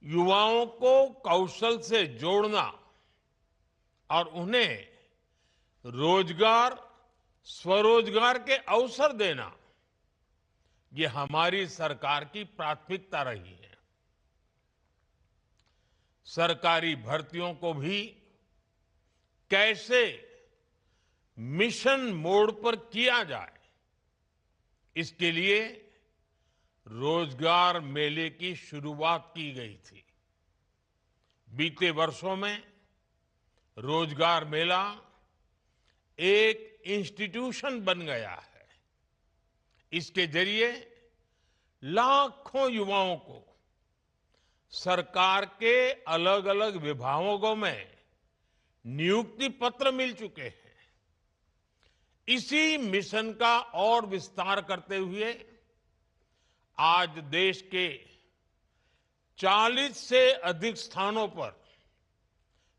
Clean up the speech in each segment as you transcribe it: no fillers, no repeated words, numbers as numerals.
युवाओं को कौशल से जोड़ना और उन्हें रोजगार, स्वरोजगार के अवसर देना, ये हमारी सरकार की प्राथमिकता रही है। सरकारी भर्तियों को भी कैसे मिशन मोड पर किया जाए, इसके लिए रोजगार मेले की शुरुआत की गई थी। बीते वर्षों में रोजगार मेला एक इंस्टीट्यूशन बन गया है। इसके जरिए लाखों युवाओं को सरकार के अलग अलग विभागों में नियुक्ति पत्र मिल चुके हैं। इसी मिशन का और विस्तार करते हुए आज देश के 40 से अधिक स्थानों पर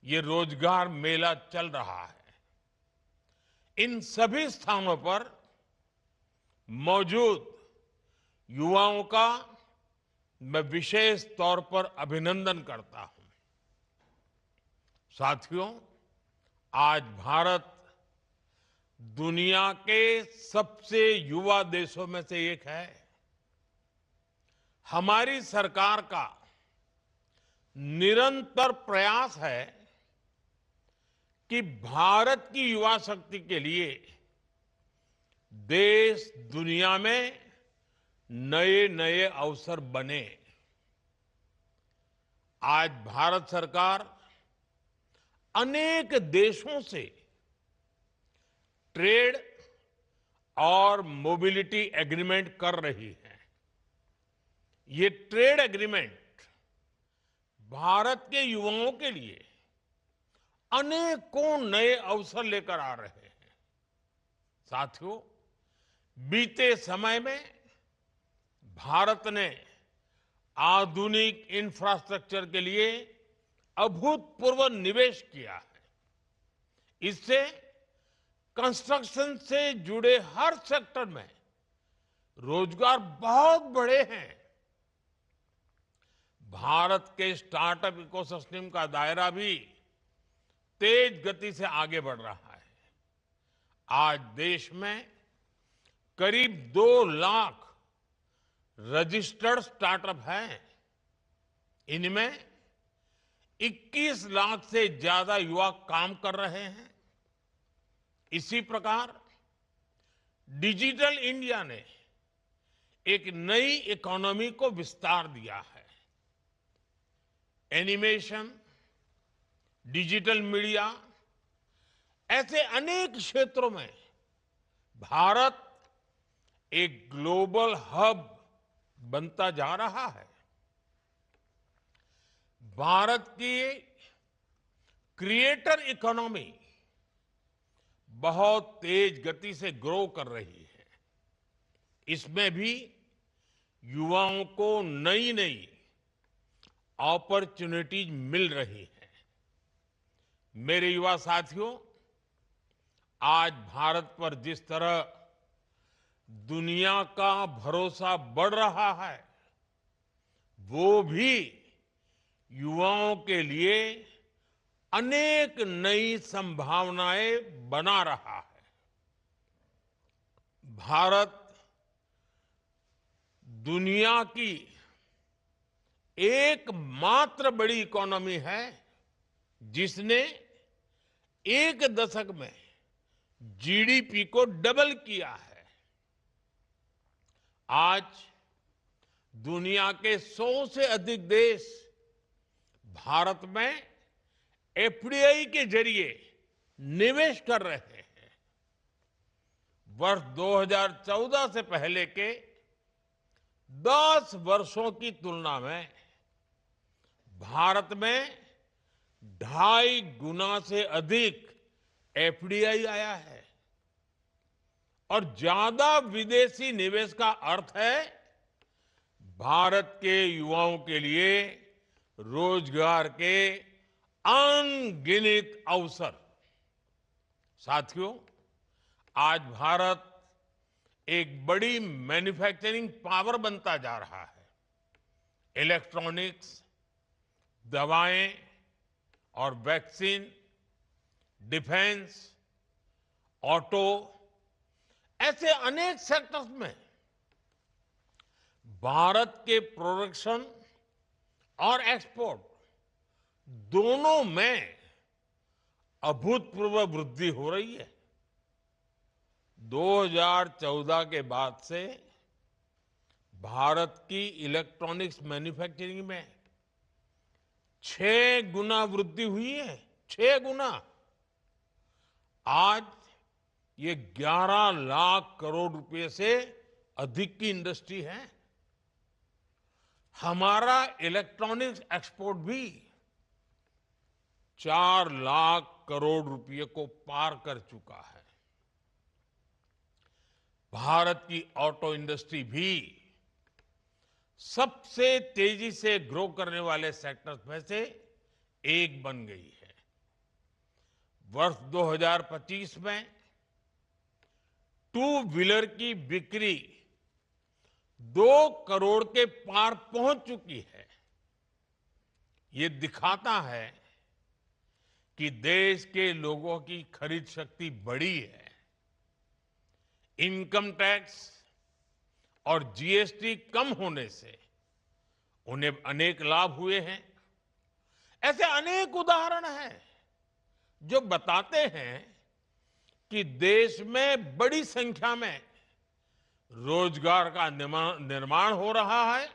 ये रोजगार मेला चल रहा है। इन सभी स्थानों पर मौजूद युवाओं का मैं विशेष तौर पर अभिनंदन करता हूं। साथियों, आज भारत दुनिया के सबसे युवा देशों में से एक है। हमारी सरकार का निरंतर प्रयास है कि भारत की युवा शक्ति के लिए देश दुनिया में नए नए अवसर बने। आज भारत सरकार अनेक देशों से ट्रेड और मोबिलिटी एग्रीमेंट कर रही है। ये ट्रेड एग्रीमेंट भारत के युवाओं के लिए अनेकों नए अवसर लेकर आ रहे हैं। साथियों, बीते समय में भारत ने आधुनिक इंफ्रास्ट्रक्चर के लिए अभूतपूर्व निवेश किया है। इससे कंस्ट्रक्शन से जुड़े हर सेक्टर में रोजगार बहुत बढ़े हैं। भारत के स्टार्टअप इकोसिस्टम का दायरा भी तेज गति से आगे बढ़ रहा है। आज देश में करीब 2 लाख रजिस्टर्ड स्टार्टअप हैं। इनमें 21 लाख से ज्यादा युवा काम कर रहे हैं। इसी प्रकार डिजिटल इंडिया ने एक नई इकोनॉमी को विस्तार दिया है। एनिमेशन, डिजिटल मीडिया, ऐसे अनेक क्षेत्रों में भारत एक ग्लोबल हब बनता जा रहा है। भारत की क्रिएटर इकोनॉमी बहुत तेज गति से ग्रो कर रही है। इसमें भी युवाओं को नई नई अपॉर्चुनिटीज मिल रही है। मेरे युवा साथियों, आज भारत पर जिस तरह दुनिया का भरोसा बढ़ रहा है, वो भी युवाओं के लिए अनेक नई संभावनाएं बना रहा है। भारत दुनिया की एकमात्र बड़ी इकोनॉमी है जिसने एक दशक में जीडीपी को डबल किया है। आज दुनिया के 100 से अधिक देश भारत में एफडीआई के जरिए निवेश कर रहे हैं। वर्ष 2014 से पहले के 10 वर्षों की तुलना में भारत में 2.5 गुना से अधिक एफडीआई आया है। और ज्यादा विदेशी निवेश का अर्थ है भारत के युवाओं के लिए रोजगार के अनगिनत अवसर। साथियों, आज भारत एक बड़ी मैन्युफैक्चरिंग पावर बनता जा रहा है। इलेक्ट्रॉनिक्स, दवाएं और वैक्सीन, डिफेंस, ऑटो, ऐसे अनेक सेक्टर्स में भारत के प्रोडक्शन और एक्सपोर्ट दोनों में अभूतपूर्व वृद्धि हो रही है। 2014 के बाद से भारत की इलेक्ट्रॉनिक्स मैन्युफैक्चरिंग में 6 गुना वृद्धि हुई है। 6 गुना। आज ये 11 लाख करोड़ रुपए से अधिक की इंडस्ट्री है। हमारा इलेक्ट्रॉनिक्स एक्सपोर्ट भी 4 लाख करोड़ रुपए को पार कर चुका है। भारत की ऑटो इंडस्ट्री भी सबसे तेजी से ग्रो करने वाले सेक्टर्स में से एक बन गई है। वर्ष 2025 में टू व्हीलर की बिक्री 2 करोड़ के पार पहुंच चुकी है। ये दिखाता है कि देश के लोगों की खरीद शक्ति बढ़ी है। इनकम टैक्स और जीएसटी कम होने से उन्हें अनेक लाभ हुए हैं। ऐसे अनेक उदाहरण हैं जो बताते हैं कि देश में बड़ी संख्या में रोजगार का निर्माण हो रहा है